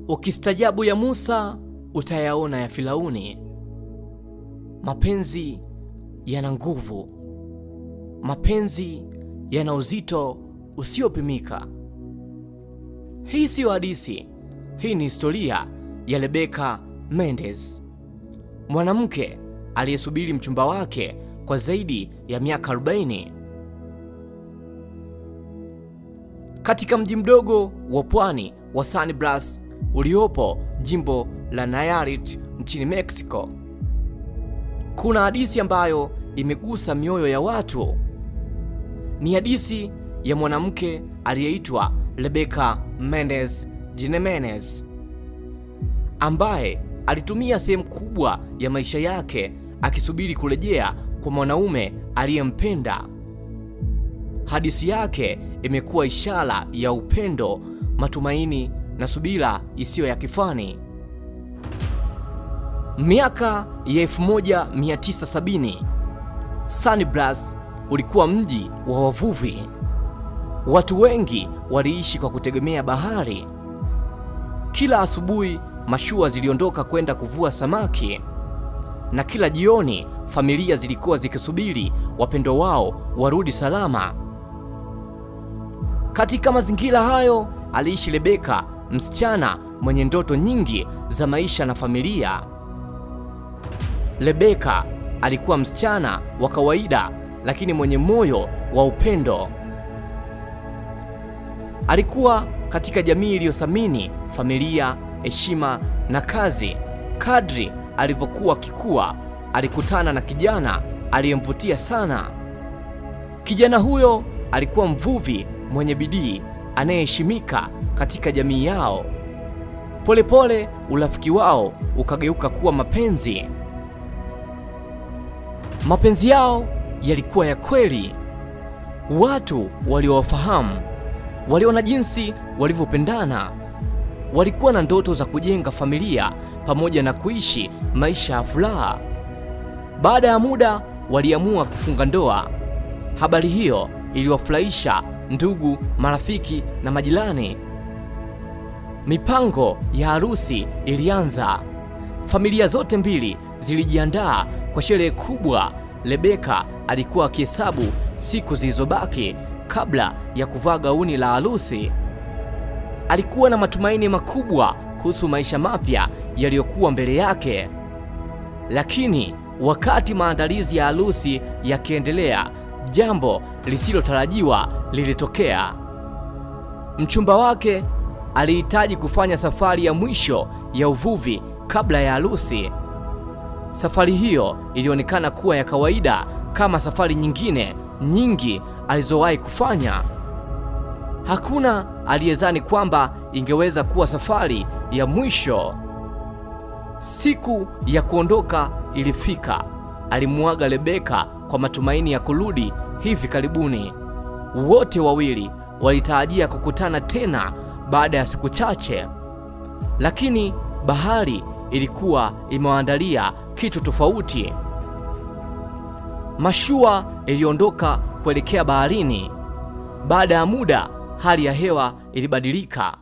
Ukistajabu ya Musa, utayaona ya Firauni. Mapenzi yana nguvu. Mapenzi yana uzito usiopimika. Hii siyo hadithi. Hii ni historia ya Rebecca Mendes, mwanamke aliyesubiri mchumba wake kwa zaidi ya miaka 40. Katika mji mdogo wa pwani wa San Blas uliopo jimbo la Nayarit nchini Mexico, kuna hadithi ambayo imegusa mioyo ya watu. Ni hadithi ya mwanamke aliyeitwa Rebecca Mendes Jimenez, ambaye alitumia sehemu kubwa ya maisha yake akisubiri kurejea kwa mwanaume aliyempenda. Hadithi yake imekuwa ishara ya upendo, matumaini na subira isiyo ya kifani. Miaka ya 1970, San Blas ulikuwa mji wa wavuvi. Watu wengi waliishi kwa kutegemea bahari. Kila asubuhi mashua ziliondoka kwenda kuvua samaki, na kila jioni familia zilikuwa zikisubiri wapendwa wao warudi salama. Katika mazingira hayo aliishi Rebecca, msichana mwenye ndoto nyingi za maisha na familia. Rebecca alikuwa msichana wa kawaida lakini mwenye moyo wa upendo. Alikuwa katika jamii iliyothamini familia, heshima na kazi. Kadri alivyokuwa akikua, alikutana na kijana aliyemvutia sana. Kijana huyo alikuwa mvuvi mwenye bidii anayeheshimika katika jamii yao. Polepole urafiki wao ukageuka kuwa mapenzi. Mapenzi yao yalikuwa ya kweli. Watu waliowafahamu waliona jinsi walivyopendana. Walikuwa na ndoto za kujenga familia pamoja na kuishi maisha ya furaha. Baada ya muda waliamua kufunga ndoa. Habari hiyo iliwafurahisha ndugu, marafiki na majirani. Mipango ya harusi ilianza. Familia zote mbili zilijiandaa kwa sherehe kubwa. Rebecca alikuwa akihesabu siku zilizobaki kabla ya kuvaa gauni la harusi. Alikuwa na matumaini makubwa kuhusu maisha mapya yaliyokuwa mbele yake. Lakini wakati maandalizi ya harusi yakiendelea, jambo lisilotarajiwa lilitokea. Mchumba wake alihitaji kufanya safari ya mwisho ya uvuvi kabla ya harusi. Safari hiyo ilionekana kuwa ya kawaida kama safari nyingine nyingi alizowahi kufanya. Hakuna aliyedhani kwamba ingeweza kuwa safari ya mwisho. Siku ya kuondoka ilifika. Alimuaga Rebecca kwa matumaini ya kurudi hivi karibuni. Wote wawili walitarajia kukutana tena baada ya siku chache, lakini bahari ilikuwa imewaandalia kitu tofauti. Mashua iliondoka kuelekea baharini. Baada ya muda, hali ya hewa ilibadilika.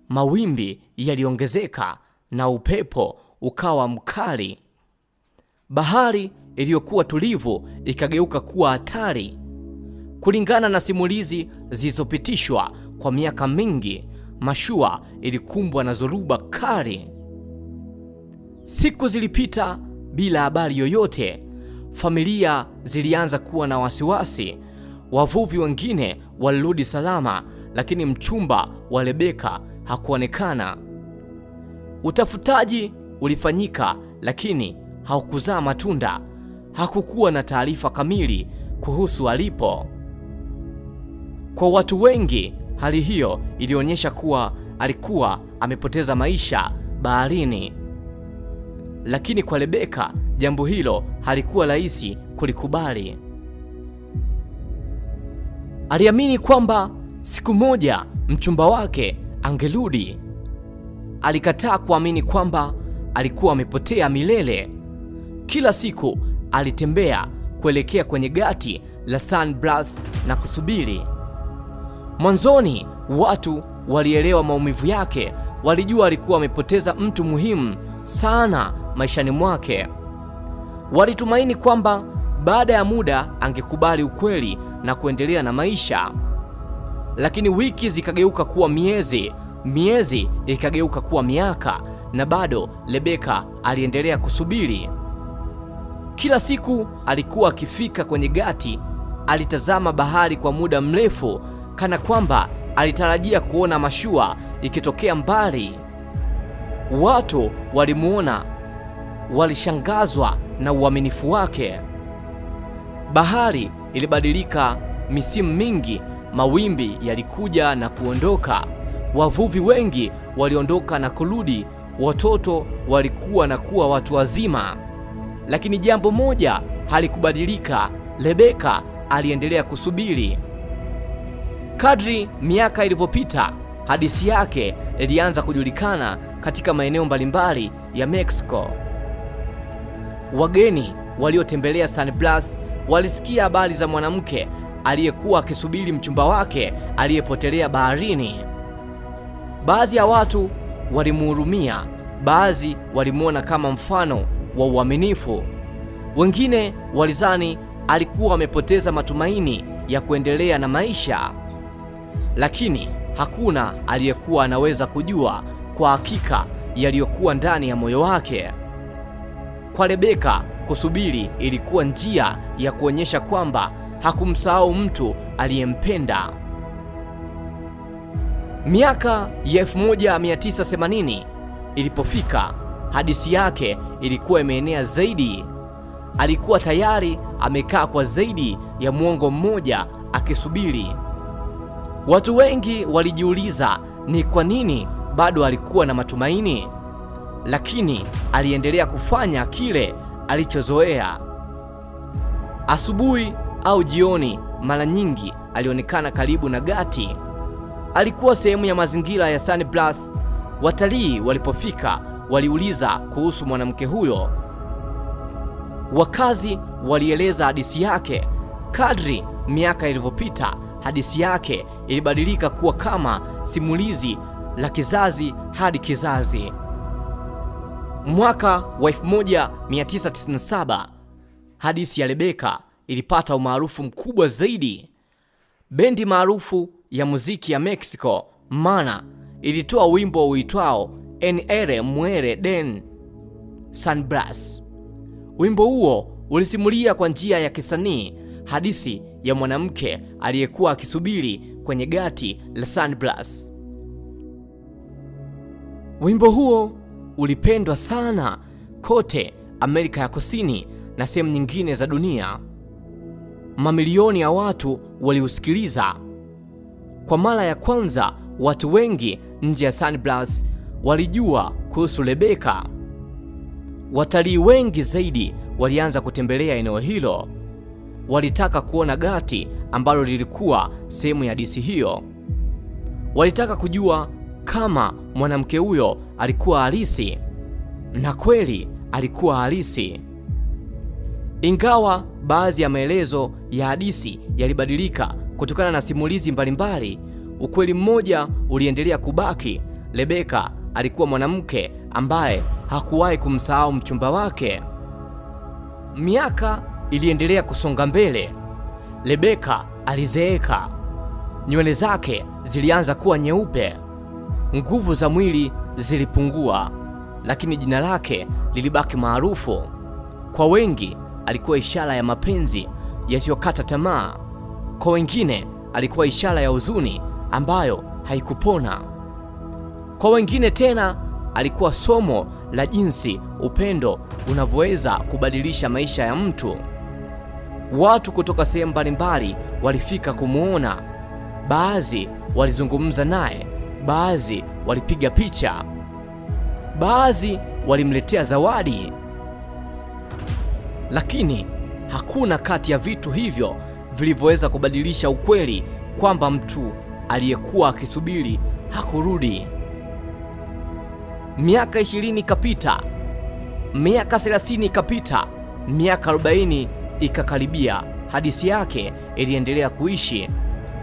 Mawimbi yaliongezeka na upepo ukawa mkali. Bahari iliyokuwa tulivu ikageuka kuwa hatari. Kulingana na simulizi zilizopitishwa kwa miaka mingi, mashua ilikumbwa na dhoruba kali. Siku zilipita bila habari yoyote. Familia zilianza kuwa na wasiwasi. Wavuvi wengine walirudi salama, lakini mchumba wa Rebecca hakuonekana. Utafutaji ulifanyika, lakini haukuzaa matunda. Hakukuwa na taarifa kamili kuhusu alipo. Kwa watu wengi, hali hiyo ilionyesha kuwa alikuwa amepoteza maisha baharini. Lakini kwa Rebecca, jambo hilo halikuwa rahisi kulikubali. Aliamini kwamba siku moja mchumba wake angerudi. Alikataa kuamini kwamba alikuwa amepotea milele. Kila siku alitembea kuelekea kwenye gati la San Blas na kusubiri. Mwanzoni watu walielewa maumivu yake, walijua alikuwa amepoteza mtu muhimu sana maishani mwake. Walitumaini kwamba baada ya muda angekubali ukweli na kuendelea na maisha. Lakini wiki zikageuka kuwa miezi ikageuka kuwa miaka, na bado Rebecca aliendelea kusubiri. Kila siku alikuwa akifika kwenye gati, alitazama bahari kwa muda mrefu, kana kwamba alitarajia kuona mashua ikitokea mbali. Watu walimuona, walishangazwa na uaminifu wake. Bahari ilibadilika misimu mingi, mawimbi yalikuja na kuondoka, wavuvi wengi waliondoka na kurudi, watoto walikuwa na kuwa watu wazima. Lakini jambo moja halikubadilika, Rebecca aliendelea kusubiri. Kadri miaka ilivyopita, hadithi yake ilianza kujulikana katika maeneo mbalimbali ya Mexico. Wageni waliotembelea San Blas walisikia habari za mwanamke aliyekuwa akisubiri mchumba wake aliyepotelea baharini. Baadhi ya watu walimhurumia, baadhi walimuona kama mfano wa uaminifu. Wengine walidhani alikuwa amepoteza matumaini ya kuendelea na maisha. Lakini hakuna aliyekuwa anaweza kujua kwa hakika yaliyokuwa ndani ya moyo wake. Kwa Rebecca, kusubiri ilikuwa njia ya kuonyesha kwamba hakumsahau mtu aliyempenda. Miaka ya 1980 ilipofika, hadithi yake ilikuwa imeenea zaidi. Alikuwa tayari amekaa kwa zaidi ya muongo mmoja akisubiri. Watu wengi walijiuliza ni kwa nini bado alikuwa na matumaini, lakini aliendelea kufanya kile alichozoea. Asubuhi au jioni, mara nyingi alionekana karibu na gati. Alikuwa sehemu ya mazingira ya San Blas. Watalii walipofika waliuliza kuhusu mwanamke huyo. Wakazi walieleza hadithi yake. Kadri miaka ilivyopita, hadithi yake ilibadilika kuwa kama simulizi la kizazi hadi kizazi. Mwaka wa 1997, hadithi ya Rebecca ilipata umaarufu mkubwa zaidi. Bendi maarufu ya muziki ya Mexico, Mana, ilitoa wimbo uitwao NR Muere Den San Blas. Wimbo huo ulisimulia kwa njia ya kisanii hadithi ya mwanamke aliyekuwa akisubiri kwenye gati la San Blas. Wimbo huo ulipendwa sana kote Amerika ya Kusini na sehemu nyingine za dunia. Mamilioni ya watu waliusikiliza. Kwa mara ya kwanza, watu wengi nje ya San Blas walijua kuhusu Rebecca. Watalii wengi zaidi walianza kutembelea eneo hilo. Walitaka kuona gati ambalo lilikuwa sehemu ya hadithi hiyo. Walitaka kujua kama mwanamke huyo alikuwa halisi, na kweli alikuwa halisi. Ingawa baadhi ya maelezo ya hadithi yalibadilika kutokana na simulizi mbalimbali, ukweli mmoja uliendelea kubaki: Rebecca alikuwa mwanamke ambaye hakuwahi kumsahau mchumba wake. Miaka iliendelea kusonga mbele. Rebecca alizeeka. Nywele zake zilianza kuwa nyeupe. Nguvu za mwili zilipungua, lakini jina lake lilibaki maarufu. Kwa wengi alikuwa ishara ya mapenzi yasiyokata tamaa. Kwa wengine alikuwa ishara ya huzuni ambayo haikupona. Kwa wengine tena alikuwa somo la jinsi upendo unavyoweza kubadilisha maisha ya mtu. Watu kutoka sehemu mbalimbali walifika kumuona. Baadhi walizungumza naye, baadhi walipiga picha, baadhi walimletea zawadi. Lakini hakuna kati ya vitu hivyo vilivyoweza kubadilisha ukweli kwamba mtu aliyekuwa akisubiri hakurudi. Miaka 20 ikapita, miaka 30 ikapita, miaka 40 ikakaribia. Hadithi yake iliendelea kuishi.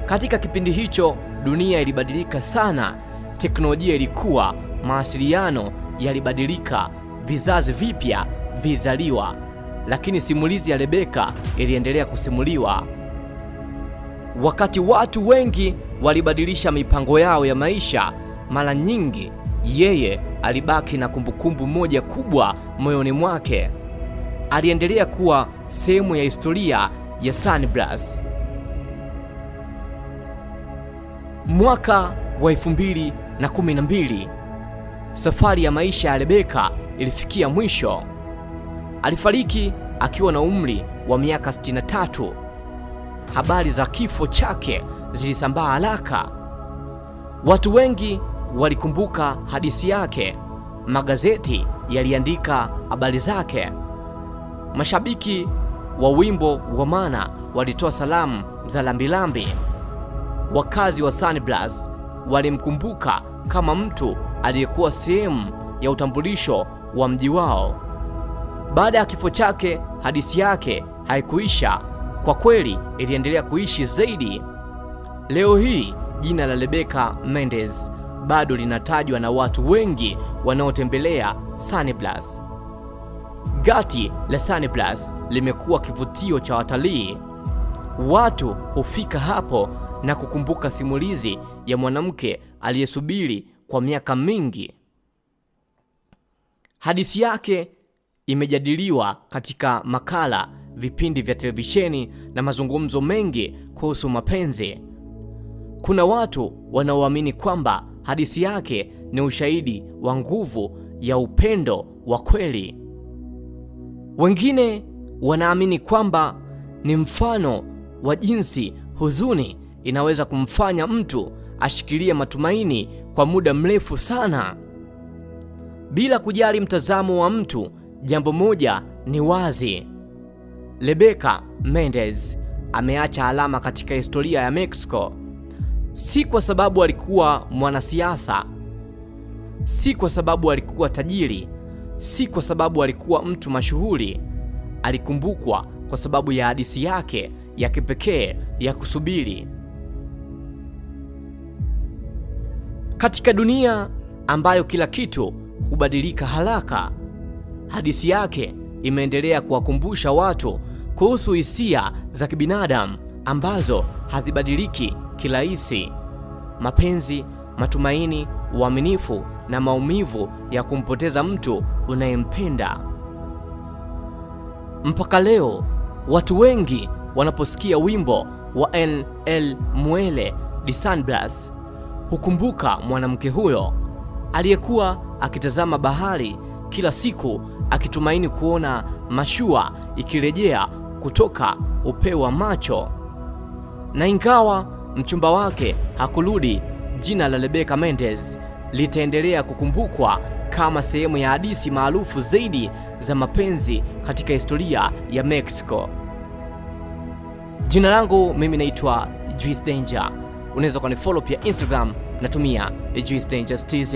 Katika kipindi hicho, dunia ilibadilika sana, teknolojia ilikuwa, mawasiliano yalibadilika, vizazi vipya vizaliwa, lakini simulizi ya Rebeka iliendelea kusimuliwa. Wakati watu wengi walibadilisha mipango yao ya maisha, mara nyingi yeye alibaki na kumbukumbu moja kubwa moyoni mwake. Aliendelea kuwa sehemu ya historia ya Sunblush. Mwaka wa 2012, safari ya maisha ya Rebeka ilifikia mwisho. Alifariki akiwa na umri wa miaka 63. Habari za kifo chake zilisambaa haraka. Watu wengi walikumbuka hadithi yake, magazeti yaliandika habari zake, mashabiki wa wimbo wa Mana walitoa salamu za lambilambi. Wakazi wa Sunblush walimkumbuka kama mtu aliyekuwa sehemu ya utambulisho wa mji wao. Baada ya kifo chake, hadithi yake haikuisha. Kwa kweli, iliendelea kuishi zaidi. Leo hii jina la Rebeka Mendes bado linatajwa na watu wengi wanaotembelea Sunblush. Gati la Sunblush limekuwa kivutio cha watalii. Watu hufika hapo na kukumbuka simulizi ya mwanamke aliyesubiri kwa miaka mingi. Hadithi yake imejadiliwa katika makala, vipindi vya televisheni na mazungumzo mengi kuhusu mapenzi. Kuna watu wanaoamini kwamba hadithi yake ni ushahidi wa nguvu ya upendo wa kweli. Wengine wanaamini kwamba ni mfano wa jinsi huzuni inaweza kumfanya mtu ashikilie matumaini kwa muda mrefu sana. Bila kujali mtazamo wa mtu, jambo moja ni wazi: Rebeka Mendes ameacha alama katika historia ya Mexico. Si kwa sababu alikuwa mwanasiasa, si kwa sababu alikuwa tajiri, si kwa sababu alikuwa mtu mashuhuri. Alikumbukwa kwa sababu ya hadithi yake ya kipekee ya kusubiri. Katika dunia ambayo kila kitu hubadilika haraka, hadithi yake imeendelea kuwakumbusha watu kuhusu hisia za kibinadamu ambazo hazibadiliki kirahisi: mapenzi, matumaini, uaminifu na maumivu ya kumpoteza mtu unayempenda. Mpaka leo watu wengi wanaposikia wimbo wa El Muelle de Sunblush hukumbuka mwanamke huyo aliyekuwa akitazama bahari kila siku, akitumaini kuona mashua ikirejea kutoka upeo wa macho. Na ingawa mchumba wake hakurudi, jina la Rebeka Mendes litaendelea kukumbukwa kama sehemu ya hadithi maarufu zaidi za mapenzi katika historia ya Mexico. Jina langu mimi naitwa Juice Danger. Unaweza kunifollow pia Instagram, natumia Juice Danger TZ.